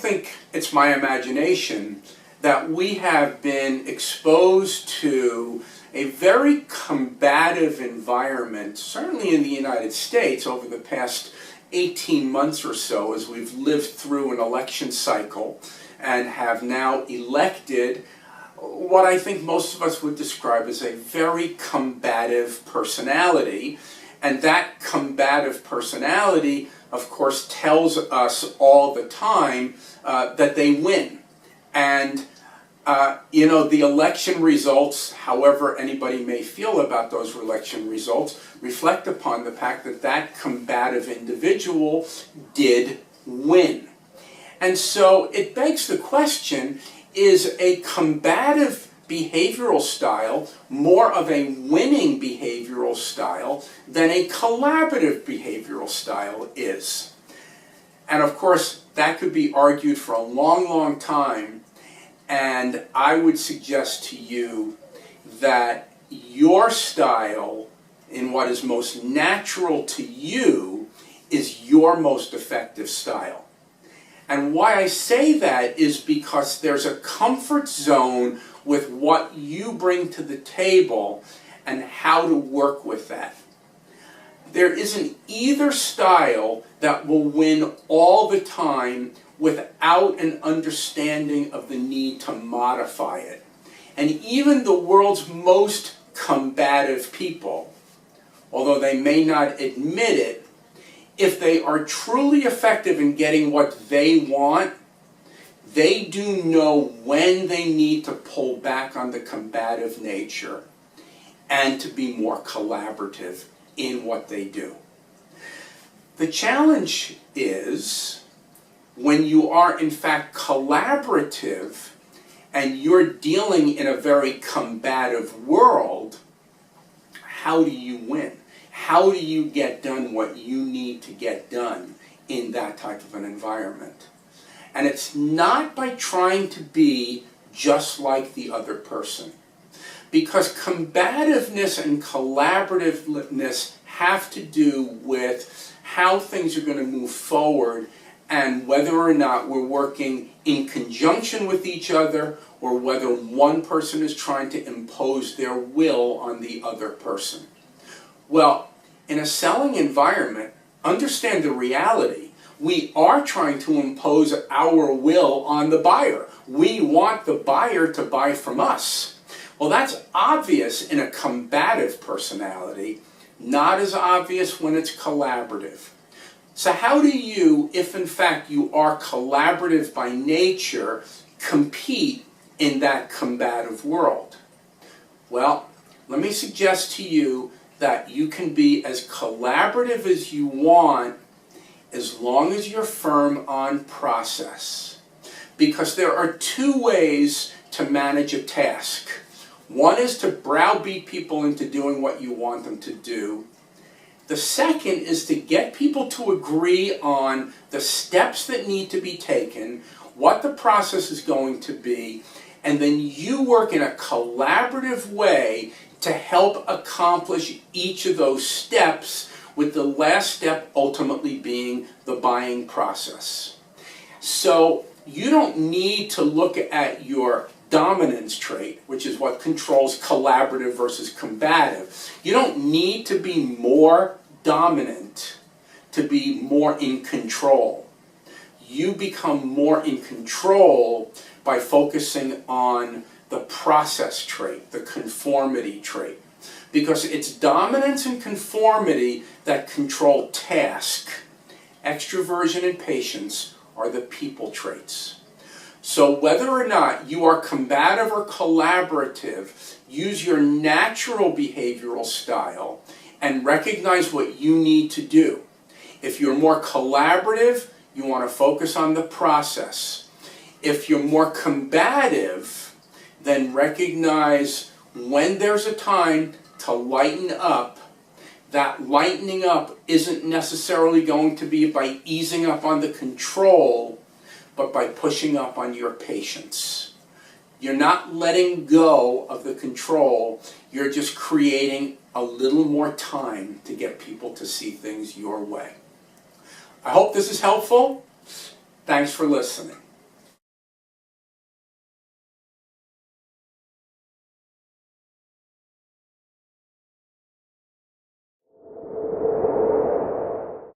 think it's my imagination that we have been exposed to a very combative environment, certainly in the United States, over the past 18 months or so, as we've lived through an election cycle and have now elected what I think most of us would describe as a very combative personality. And that combative personality, of course, tells us all the time that they win. And you know, the election results, however anybody may feel about those election results, reflect upon the fact that that combative individual did win. And so it begs the question, is a combative behavioral style more of a winning behavioral style than a collaborative behavioral style is? And of course, that could be argued for a long, long time. And I would suggest to you that your style, in what is most natural to you, is your most effective style. And why I say that is because there's a comfort zone with what you bring to the table and how to work with that. There isn't either style that will win all the time without an understanding of the need to modify it. And even the world's most combative people, although they may not admit it, if they are truly effective in getting what they want, they do know when they need to pull back on the combative nature and to be more collaborative in what they do. The challenge is, when you are in fact collaborative and you're dealing in a very combative world, how do you win? How do you get done what you need to get done in that type of an environment? And it's not by trying to be just like the other person. Because combativeness and collaborativeness have to do with how things are going to move forward and whether or not we're working in conjunction with each other or whether one person is trying to impose their will on the other person. Well, in a selling environment, understand the reality. We are trying to impose our will on the buyer. We want the buyer to buy from us. Well, that's obvious in a combative personality, not as obvious when it's collaborative. So how do you, if in fact you are collaborative by nature, compete in that combative world? Well, let me suggest to you that you can be as collaborative as you want as long as you're firm on process. Because there are two ways to manage a task. One is to browbeat people into doing what you want them to do. The second is to get people to agree on the steps that need to be taken, what the process is going to be, and then you work in a collaborative way to help accomplish each of those steps, with the last step ultimately being the buying process. So you don't need to look at your dominance trait, which is what controls collaborative versus combative. You don't need to be more dominant to be more in control. You become more in control by focusing on the process trait, the conformity trait. Because it's dominance and conformity that control task. Extroversion and patience are the people traits. So whether or not you are combative or collaborative, use your natural behavioral style and recognize what you need to do. If you're more collaborative, you want to focus on the process. If you're more combative, then recognize when there's a time to lighten up. That lightening up isn't necessarily going to be by easing up on the control, but by pushing up on your patience. You're not letting go of the control, you're just creating a little more time to get people to see things your way. I hope this is helpful. Thanks for listening.